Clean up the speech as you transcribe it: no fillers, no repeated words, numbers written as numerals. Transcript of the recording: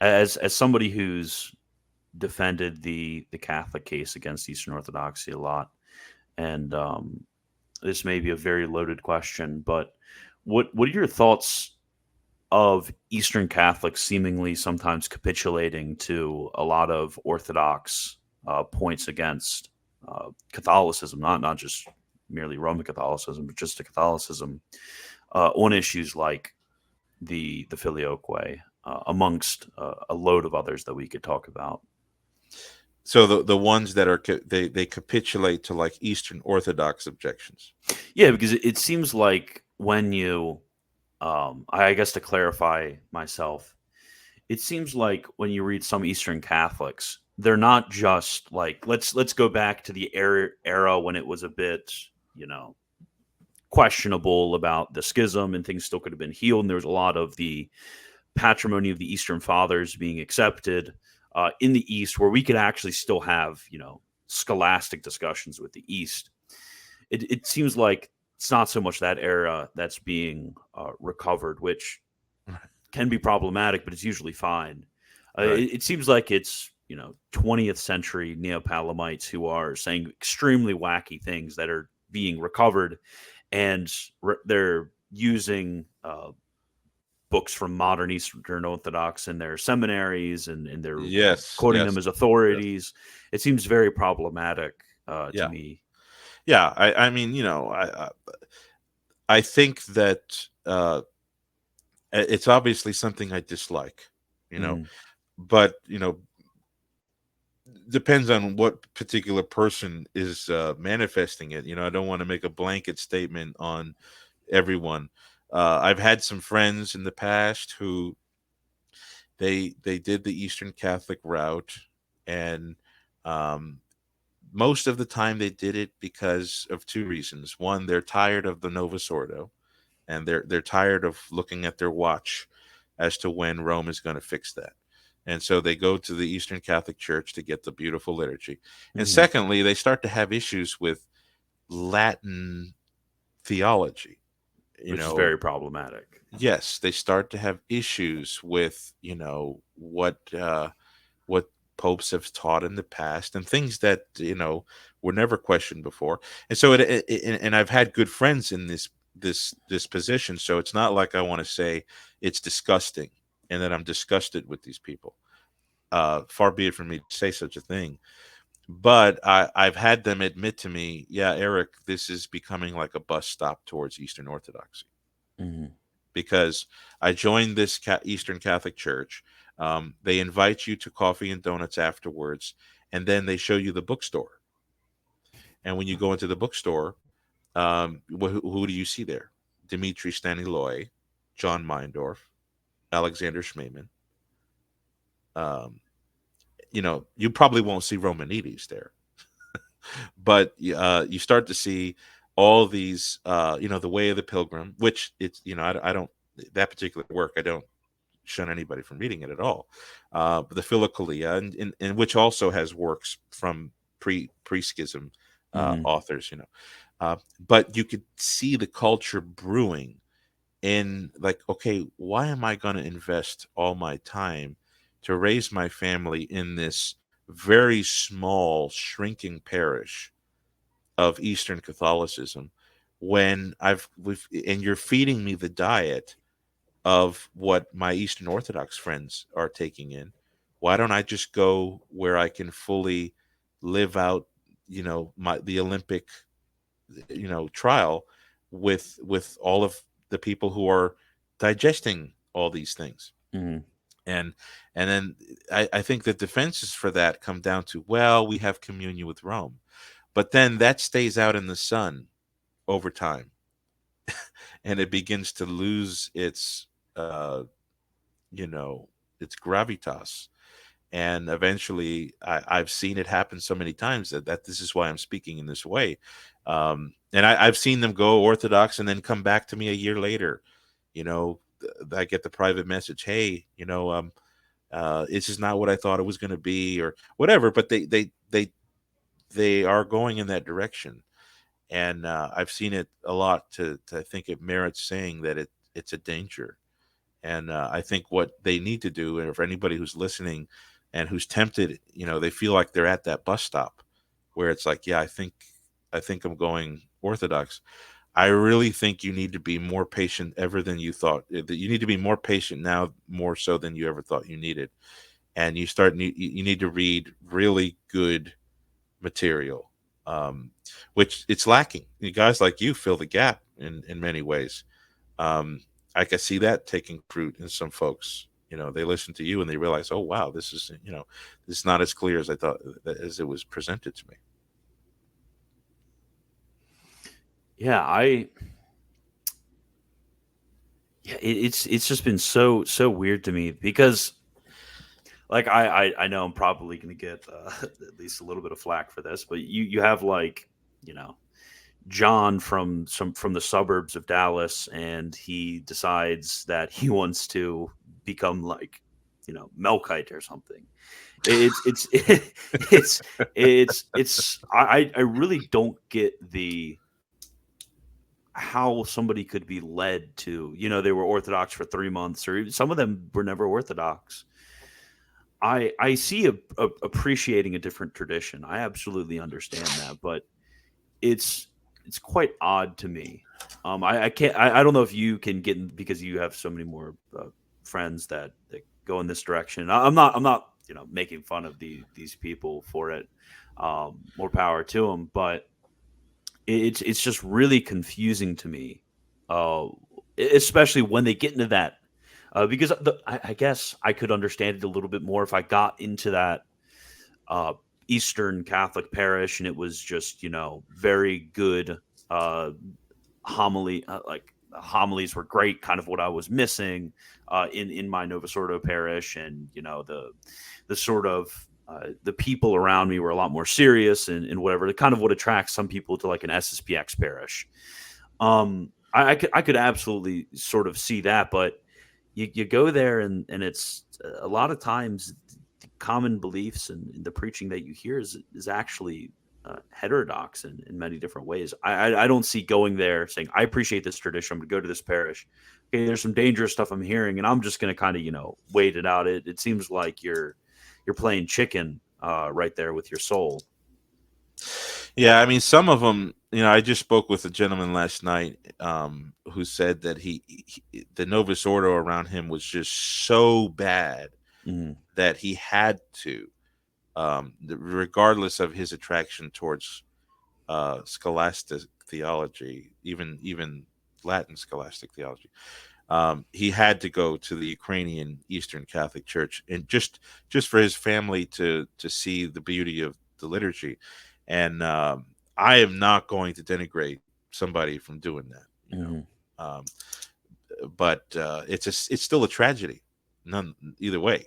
as somebody who's defended the Catholic case against Eastern Orthodoxy a lot, and this may be a very loaded question, but what are your thoughts of Eastern Catholics seemingly sometimes capitulating to a lot of Orthodox points against Catholicism, not just merely Roman Catholicism, but just to Catholicism on issues like the filioque, amongst a load of others that we could talk about. So the ones that are they capitulate to like Eastern Orthodox objections. Yeah, because it seems like when you, I guess to clarify myself, it seems like when you read some Eastern Catholics, they're not just like let's go back to the era when it was a bit, you know, questionable about the schism and things still could have been healed. And there was a lot of the patrimony of the Eastern Fathers being accepted in the East, where we could actually still have, you know, scholastic discussions with the East. It seems like it's not so much that era that's being recovered, which can be problematic, but it's usually fine. Right. It seems like it's, you know, 20th century Neopalamites who are saying extremely wacky things that are being recovered, and they're using books from modern Eastern Orthodox in their seminaries, and they're Yes. quoting them Yes. as Yes. authorities. It seems very problematic to Yeah. me. Yeah. I mean, I think that it's obviously something I dislike, you know, Mm, but depends on what particular person is manifesting it. I don't want to make a blanket statement on everyone. I've had some friends in the past who they did the Eastern Catholic route, and um, most of the time they did it because of two reasons. One, they're tired of the Novus Ordo, and they're tired of looking at their watch as to when Rome is going to fix that. And so they go to the Eastern Catholic Church to get the beautiful liturgy. And mm, secondly, they start to have issues with Latin theology. You which is know, very problematic. yes, they start to have issues with, what popes have taught in the past and things that, were never questioned before. And so and I've had good friends in this position, so it's not like I want to say it's disgusting and that I'm disgusted with these people. Far be it from me to say such a thing. But I've had them admit to me, yeah, Eric, this is becoming like a bus stop towards Eastern Orthodoxy, Mm, because I joined this Eastern Catholic Church. They invite you to coffee and donuts afterwards, and then they show you the bookstore. And when you go into the bookstore, who do you see there? Dimitri Staniloy, John Meindorf, Alexander Schmemann. Um, you probably won't see Romanides there, but you start to see all these, the Way of the Pilgrim, which it's, I don't, that particular work, I don't shun anybody from reading it at all. But the Philokalia, and which also has works from pre-schism mm, authors, but you could see the culture brewing in, like, okay, why am I going to invest all my time to raise my family in this very small, shrinking parish of Eastern Catholicism when and you're feeding me the diet of what my Eastern Orthodox friends are taking in? Why don't I just go where I can fully live out, the Olympic, trial with all of the people who are digesting all these things? mm. And then I think the defenses for that come down to, well, we have communion with Rome, but then that stays out in the sun over time, and it begins to lose you know its gravitas. And eventually, I've seen it happen so many times that this is why I'm speaking in this way. And I've seen them go Orthodox and then come back to me a year later. I get the private message, hey, this is not what I thought it was going to be, or whatever. But they are going in that direction, and I've seen it a lot to think it merits saying that it's a danger. And I think what they need to do, and for anybody who's listening and who's tempted, they feel like they're at that bus stop where it's like, yeah, I think I'm going Orthodox. I really think you need to be more patient ever than you thought. That you need to be more patient now, more so than you ever thought you needed. And you need to read really good material, which it's lacking. You guys like you fill the gap in many ways. Um, I can see that taking fruit in some folks. They listen to you and they realize, oh wow, this is not as clear as I thought as it was presented to me. Yeah, it's just been so weird to me because like I know I'm probably going to get at least a little bit of flack for this, but you have like, you know, John from the suburbs of Dallas, and he decides that he wants to become like, you know, Melkite or something. It's I really don't get the how somebody could be led to, you know, they were Orthodox for 3 months, or even, some of them were never Orthodox. I see appreciating a different tradition. I absolutely understand that, but it's it's quite odd to me. I can't. I don't know if you can get in because you have so many more friends that go in this direction. I'm not, you know, making fun of these people for it. More power to them, but it's just really confusing to me, uh, especially when they get into that. Because I guess I could understand it a little bit more if I got into that uh, Eastern Catholic parish, and it was just, you know, very good uh, homily. Like homilies were great, kind of what I was missing in my Novus Ordo parish, and you know the sort of the people around me were a lot more serious and whatever. Kind of what attracts some people to like an SSPX parish. I could absolutely sort of see that, but you go there and it's a lot of times the common beliefs and the preaching that you hear is actually heterodox in many different ways. I don't see going there saying I appreciate this tradition. I'm going to go to this parish. Okay, there's some dangerous stuff I'm hearing, and I'm just going to kind of, you know, wait it out. It seems like you're playing chicken right there with your soul. Yeah, I mean, some of them. I just spoke with a gentleman last night who said that the Novus Ordo around him was just so bad Mm-hmm. that he had to, regardless of his attraction towards scholastic theology, even Latin scholastic theology. He had to go to the Ukrainian Eastern Catholic Church, and just for his family to see the beauty of the liturgy. And I am not going to denigrate somebody from doing that, Mm-hmm. um, but it's still a tragedy, none either way.